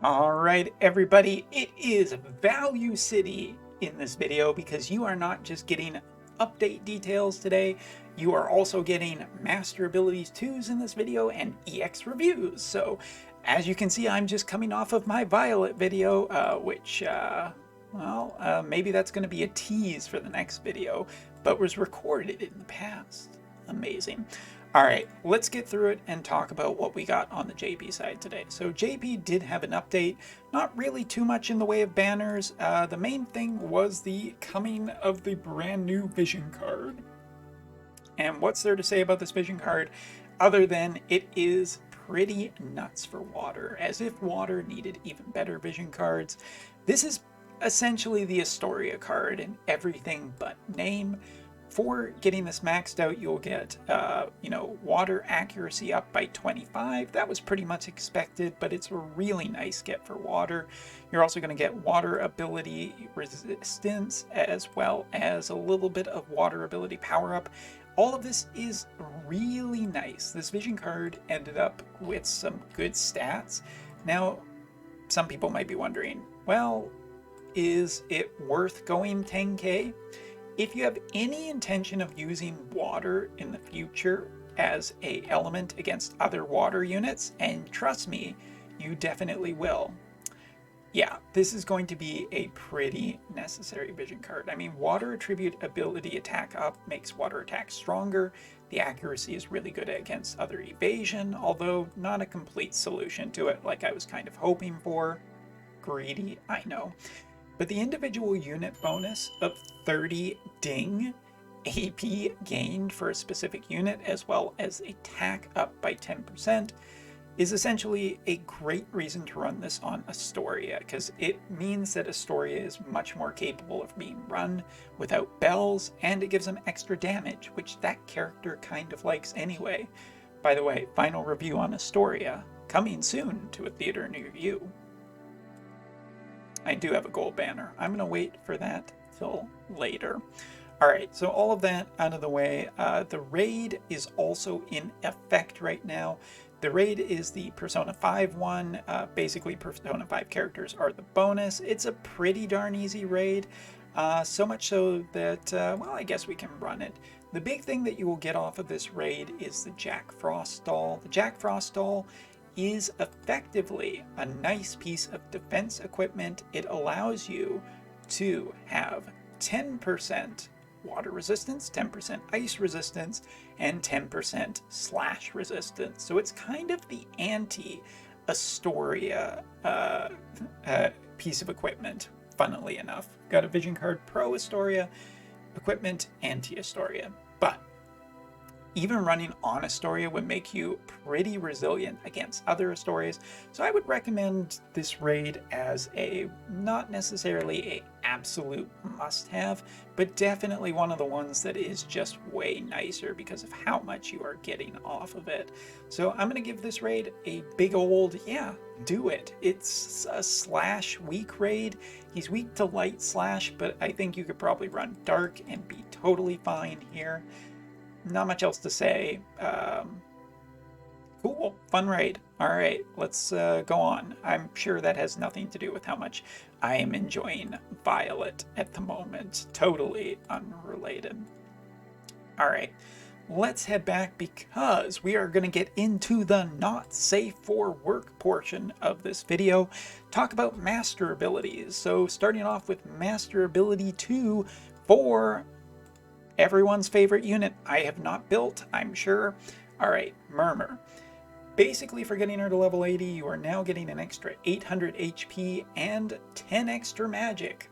All right, everybody, it is Value City in this video because you are not just getting update details today, you are also getting Master Abilities 2s in this video and EX reviews. So, as you can see, I'm just coming off of my Violet video, maybe that's going to be a tease for the next video, but was recorded in the past. Amazing. All right, let's get through it and talk about what we got on the JP side today. So JP did have an update, not really too much in the way of banners. The main thing was the coming of the brand new vision card. And what's there to say about this vision card other than it is pretty nuts for water, as if water needed even better vision cards. This is essentially the Astoria card in everything but name. For getting this maxed out, you'll get, water accuracy up by 25. That was pretty much expected, but it's a really nice get for water. You're also going to get water ability resistance, as well as a little bit of water ability power up. All of this is really nice. This vision card ended up with some good stats. Now, some people might be wondering, well, is it worth going 10k? If you have any intention of using water in the future as an element against other water units, and trust me, you definitely will, yeah, this is going to be a pretty necessary vision card. I mean, water attribute ability attack up makes water attack stronger. The accuracy is really good against other evasion, although not a complete solution to it like I was kind of hoping for. Greedy, I know. But the individual unit bonus of 30 ding AP gained for a specific unit, as well as attack up by 10%, is essentially a great reason to run this on Astoria, because it means that Astoria is much more capable of being run without bells, and it gives them extra damage, which that character kind of likes anyway. By the way, final review on Astoria, coming soon to a theater near you. I do have a gold banner. I'm going to wait for that till later. All right, so all of that out of the way. The raid is also in effect right now. The raid is the Persona 5 one. Basically, Persona 5 characters are the bonus. It's a pretty darn easy raid. So much so that, I guess we can run it. The big thing that you will get off of this raid is the Jack Frost doll. The Jack Frost doll is effectively a nice piece of defense equipment. It allows you to have 10% water resistance, 10% ice resistance, and 10% slash resistance. So it's kind of the anti-Astoria piece of equipment, funnily enough. Got a Vision Card Pro Astoria, equipment anti-Astoria. But even running on Astoria would make you pretty resilient against other Astorias, so I would recommend this raid as a not necessarily a absolute must-have, but definitely one of the ones that is just way nicer because of how much you are getting off of it. So I'm going to give this raid a big old, yeah, do it. It's a slash weak raid. He's weak to light slash, but I think you could probably run dark and be totally fine here. Not much else to say. Cool, fun raid. All right, let's go on. I'm sure that has nothing to do with how much I am enjoying Violet at the moment. Totally unrelated. All right, let's head back because we are going to get into the not safe for work portion of this video. Talk about master abilities. So starting off with Master Ability 2 for everyone's favorite unit I have not built, I'm sure. All right, Murmur. Basically, for getting her to level 80, you are now getting an extra 800 HP and 10 extra magic.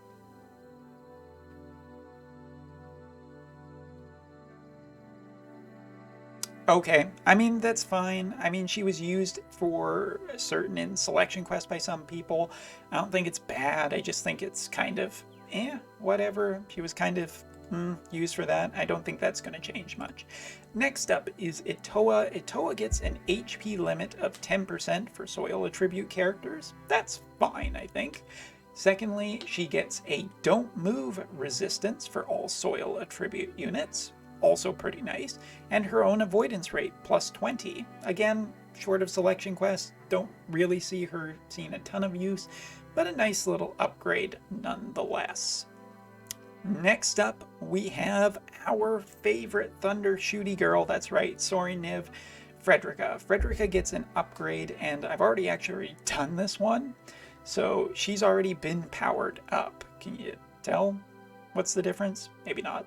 Okay, I mean, that's fine. I mean, she was used for certain in selection quest by some people. I don't think it's bad. I just think it's kind of, whatever. She was kind of used for that. I don't think that's going to change much. Next up is Itoa. Itoa gets an HP limit of 10% for soil attribute characters. That's fine, I think. Secondly, she gets a don't move resistance for all soil attribute units. also pretty nice. And her own avoidance rate, plus 20. Again, short of selection quests, don't really see her seeing a ton of use, but a nice little upgrade nonetheless. Next up, we have our favorite Thunder Shooty girl. That's right, sorry Niv, Frederica. Frederica gets an upgrade, and I've already actually done this one. So she's already been powered up. Can you tell what's the difference? Maybe not.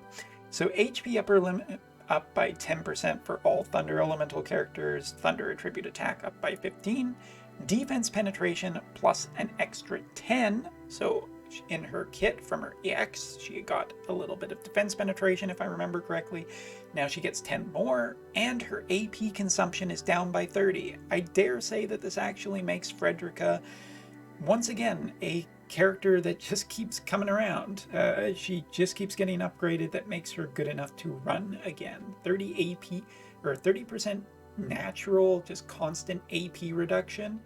So HP upper limit up by 10% for all Thunder Elemental characters. Thunder Attribute attack up by 15. Defense penetration plus an extra 10. So in her kit from her EX, she got a little bit of defense penetration, if I remember correctly. Now she gets 10 more, and her AP consumption is down by 30. I dare say that this actually makes Frederica, once again, a character that just keeps coming around. She just keeps getting upgraded. That makes her good enough to run again. 30 AP, or 30% natural, just constant AP reduction.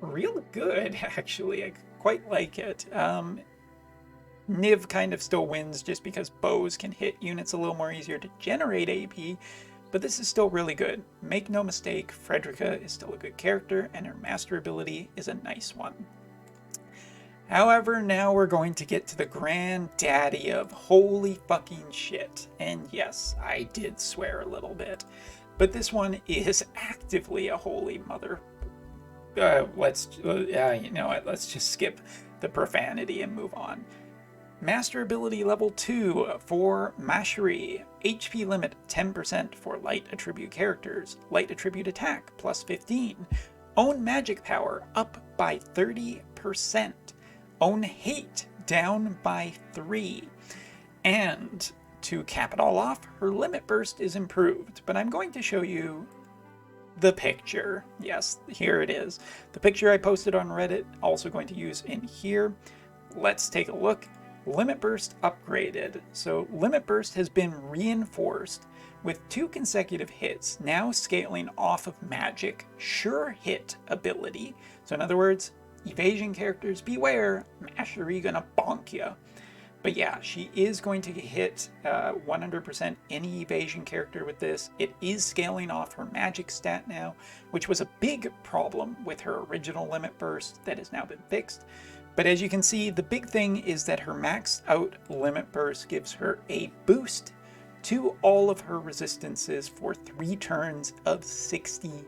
Real good, actually. I quite like it. Niv kind of still wins just because bows can hit units a little more easier to generate AP, but this is still really good. Make no mistake, Frederica is still a good character, and her master ability is a nice one. However, now we're going to get to the granddaddy of holy fucking shit. And yes, I did swear a little bit, but this one is actively a holy mother. You know what, let's just skip the profanity and move on. Master ability level 2 for Mashery. HP limit 10% for light attribute characters. Light attribute attack plus 15. Own magic power up by 30%. Own hate down by 3. And to cap it all off, her limit burst is improved, but I'm going to show you the picture. Yes, here it is. The picture I posted on Reddit, also going to use in here. Let's take a look. Limit Burst upgraded. So Limit Burst has been reinforced with 2 consecutive hits, now scaling off of magic sure hit ability. So in other words, evasion characters, beware, Mashery gonna bonk ya. But yeah, she is going to hit 100% any evasion character with this. It is scaling off her magic stat now, which was a big problem with her original Limit Burst that has now been fixed. But as you can see, the big thing is that her maxed out Limit Burst gives her a boost to all of her resistances for 3 turns of 60%.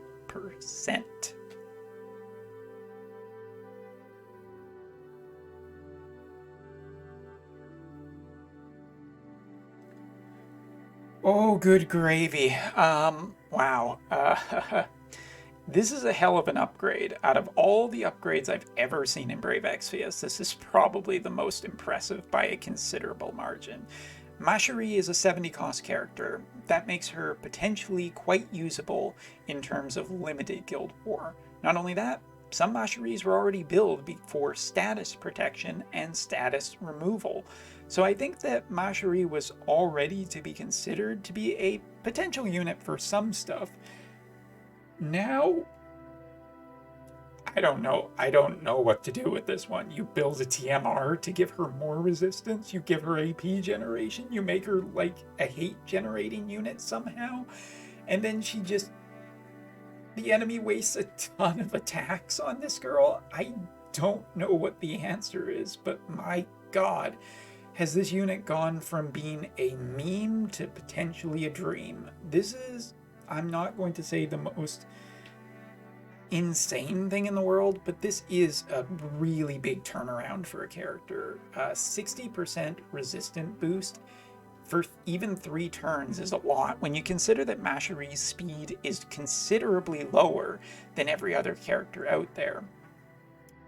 Oh, good gravy. Wow. This is a hell of an upgrade. Out of all the upgrades I've ever seen in Brave Exvius, this is probably the most impressive by a considerable margin. Macherie is a 70 cost character. That makes her potentially quite usable in terms of limited guild war. Not only that, some Macheries were already built for status protection and status removal. So I think that Macherie was already to be considered to be a potential unit for some stuff. Now, I don't know what to do with this one. You build a TMR to give her more resistance, you give her AP generation, you make her like a hate generating unit somehow, and then she just, the enemy wastes a ton of attacks on this girl. I don't know what the answer is, but my god, has this unit gone from being a meme to potentially a dream. This is, I'm not going to say the most insane thing in the world, but this is a really big turnaround for a character. 60% resistant boost for even 3 turns is a lot when you consider that Macherie's speed is considerably lower than every other character out there.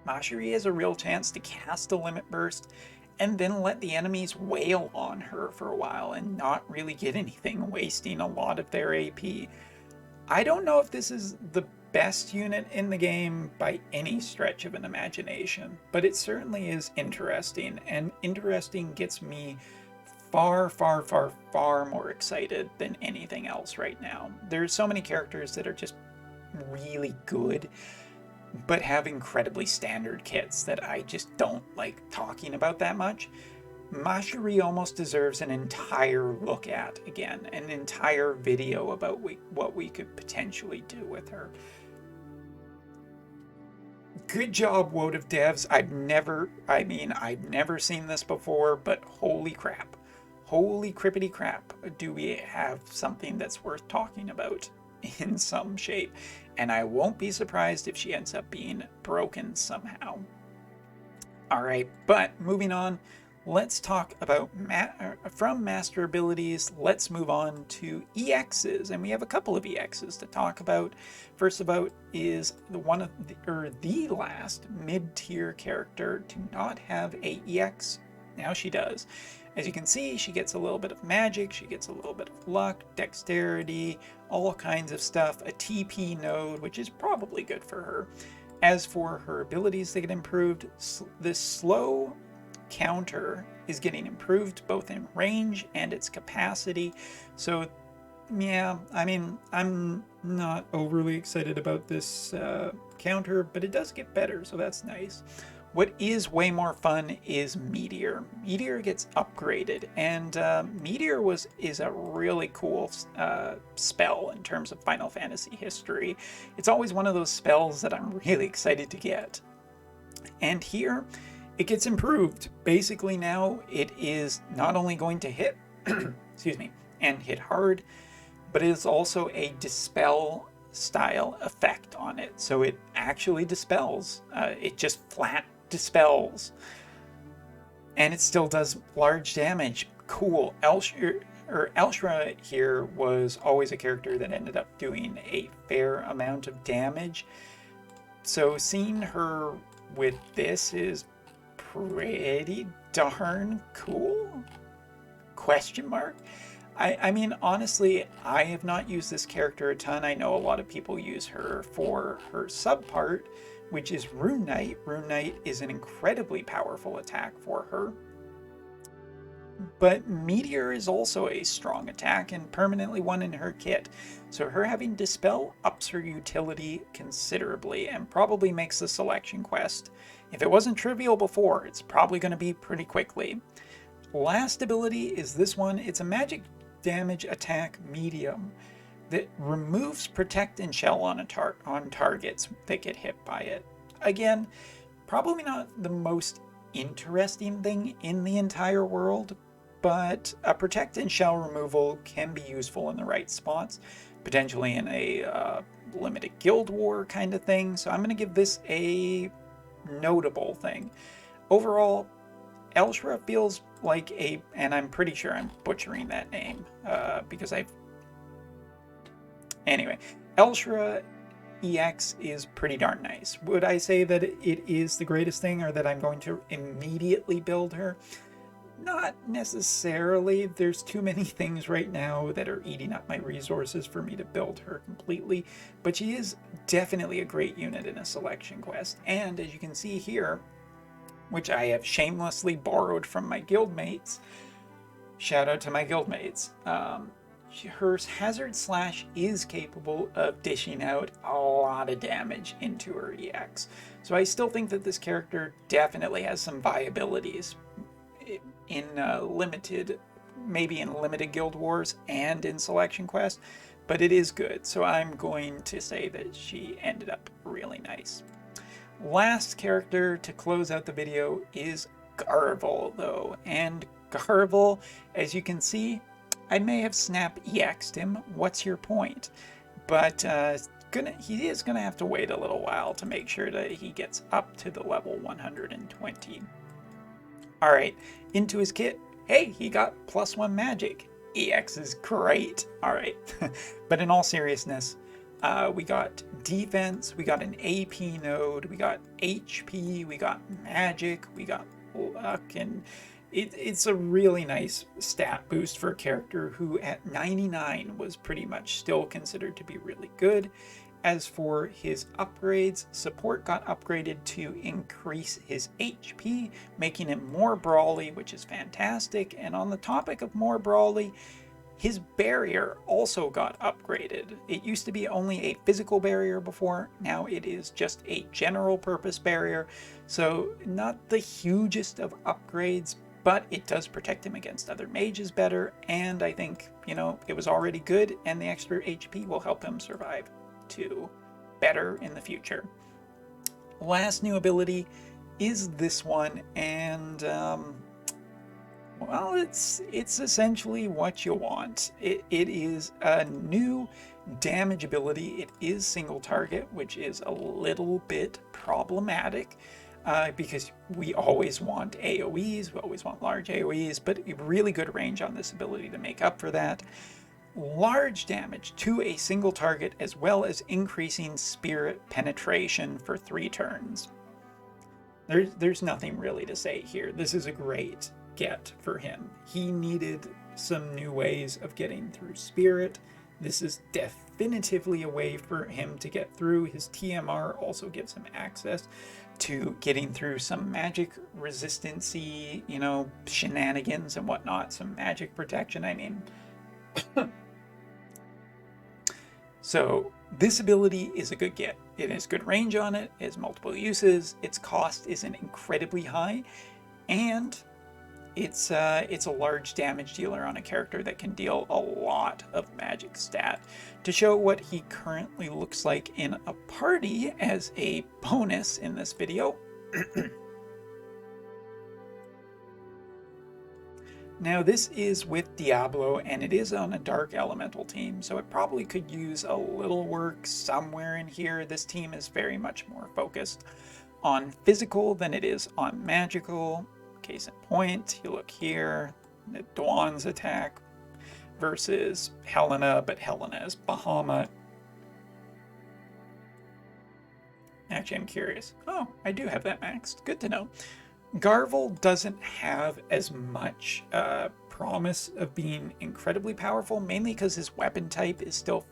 Mashery has a real chance to cast a Limit Burst and then let the enemies wail on her for a while and not really get anything, wasting a lot of their AP. I don't know if this is the best unit in the game by any stretch of an imagination, but it certainly is interesting, and interesting gets me far, far, far, far more excited than anything else right now. There's so many characters that are just really good, but have incredibly standard kits that I just don't like talking about that much. Mashery almost deserves an entire look at again, an entire video about what we could potentially do with her. Good job, Wotv devs. I've never seen this before, but holy crap. Holy crippity crap, do we have something that's worth talking about in some shape. And I won't be surprised if she ends up being broken somehow. Alright, but moving on, let's talk about from master abilities. Let's move on to EXs, and we have a couple of EXs to talk about. First about is the last mid-tier character to not have a EX. Now she does. As you can see, she gets a little bit of magic, she gets a little bit of luck, dexterity, all kinds of stuff, a TP node, which is probably good for her. As for her abilities, they get improved. The slow counter is getting improved both in range and its capacity. So yeah, I mean, I'm not overly excited about this counter, but it does get better, so that's nice. What is way more fun is Meteor. Meteor gets upgraded, and Meteor is a really cool spell in terms of Final Fantasy history. It's always one of those spells that I'm really excited to get. And here, it gets improved. Basically now, it is not only going to hit, excuse me, and hit hard, but it is also a dispel style effect on it. So it actually dispels. It just flat dispels, and it still does large damage. Cool. Elshra here was always a character that ended up doing a fair amount of damage, so seeing her with this is pretty darn cool? Question mark? I mean, honestly, I have not used this character a ton. I know a lot of people use her for her subpart, which is Rune Knight. Rune Knight is an incredibly powerful attack for her. But Meteor is also a strong attack and permanently one in her kit. So her having Dispel ups her utility considerably and probably makes the selection quest. If it wasn't trivial before, it's probably going to be pretty quickly. Last ability is this one. It's a magic damage attack medium that removes Protect and Shell on targets that get hit by it. Again, probably not the most interesting thing in the entire world, but a Protect and Shell removal can be useful in the right spots, potentially in a limited guild war kind of thing, so I'm going to give this a notable thing. Overall, Elshra feels like and I'm pretty sure I'm butchering that name, because Anyway, Elshra EX is pretty darn nice. Would I say that it is the greatest thing, or that I'm going to immediately build her? Not necessarily. There's too many things right now that are eating up my resources for me to build her completely, but she is definitely a great unit in a selection quest. And as you can see here, which I have shamelessly borrowed from my guildmates, shout out to my guildmates, her Hazard Slash is capable of dishing out a lot of damage into her EX. So I still think that this character definitely has some viabilities in maybe in limited guild wars and in selection quest, but it is good. So I'm going to say that she ended up really nice. Last character to close out the video is Garvel, though, and Garvel, as you can see, I may have snap EX'd him. What's your point? But he is gonna have to wait a little while to make sure that he gets up to the level 120. All right, into his kit. Hey, he got +1 magic. EX is great. All right, but in all seriousness, we got defense, we got an AP node, we got HP, we got magic, we got luck, and it's a really nice stat boost for a character who at 99 was pretty much still considered to be really good. As for his upgrades, support got upgraded to increase his HP, making him more brawly, which is fantastic. And on the topic of more brawly, his barrier also got upgraded. It used to be only a physical barrier before, now it is just a general purpose barrier. So not the hugest of upgrades, but it does protect him against other mages better, and I think, you know, it was already good, and the extra HP will help him survive to better in the future. Last new ability is this one, and well, it's essentially what you want. It is a new damage ability. It is single target, which is a little bit problematic because we always want AoEs, we always want large AoEs, but a really good range on this ability to make up for that. Large damage to a single target, as well as increasing spirit penetration for 3 turns. There's nothing really to say here. This is a great get for him. He needed some new ways of getting through spirit. This is definitively a way for him to get through. His TMR also gives him access to getting through some magic resistancy, you know, shenanigans and whatnot, some magic protection, I mean. So this ability is a good get. It has good range on it, it has multiple uses, its cost isn't incredibly high, and it's a large damage dealer on a character that can deal a lot of magic stat. To show what he currently looks like in a party as a bonus in this video, now this is with Diablo, and it is on a dark elemental team, so it probably could use a little work somewhere in here. This team is very much more focused on physical than it is on magical. Case in point, you look here, Dwan's attack versus Helena, but Helena is Bahamut. Actually, I'm curious. Oh, I do have that maxed. Good to know. Garvel doesn't have as much promise of being incredibly powerful, mainly because his weapon type is still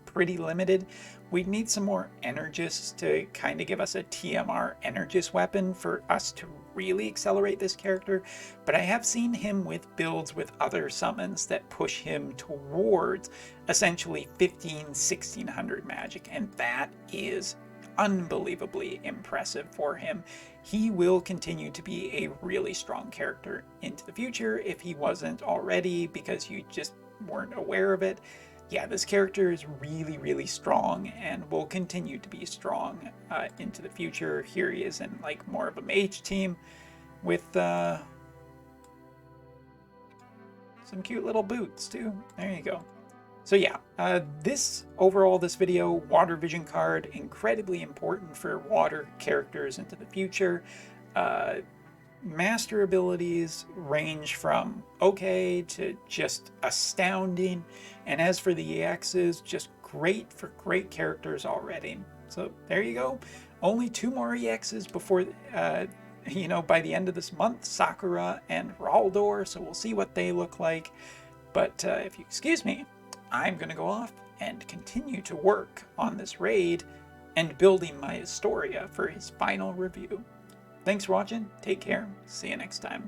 pretty limited. We need some more Energists to kind of give us a TMR Energist weapon for us to really accelerate this character, but I have seen him with builds with other summons that push him towards essentially 1600 magic, and that is unbelievably impressive for him. He will continue to be a really strong character into the future if he wasn't already, because you just weren't aware of it. Yeah, this character is really, really strong and will continue to be strong into the future. Here he is in like more of a mage team with some cute little boots too. There you go. So yeah, this video, Water Vision card, incredibly important for water characters into the future. Master abilities range from okay to just astounding, and as for the EXs, just great for great characters already. So there you go. Only 2 more EXs before, you know, by the end of this month, Sakura and Raldor, so we'll see what they look like. But if you excuse me, I'm going to go off and continue to work on this raid and building my Historia for his final review. Thanks for watching, take care, see you next time.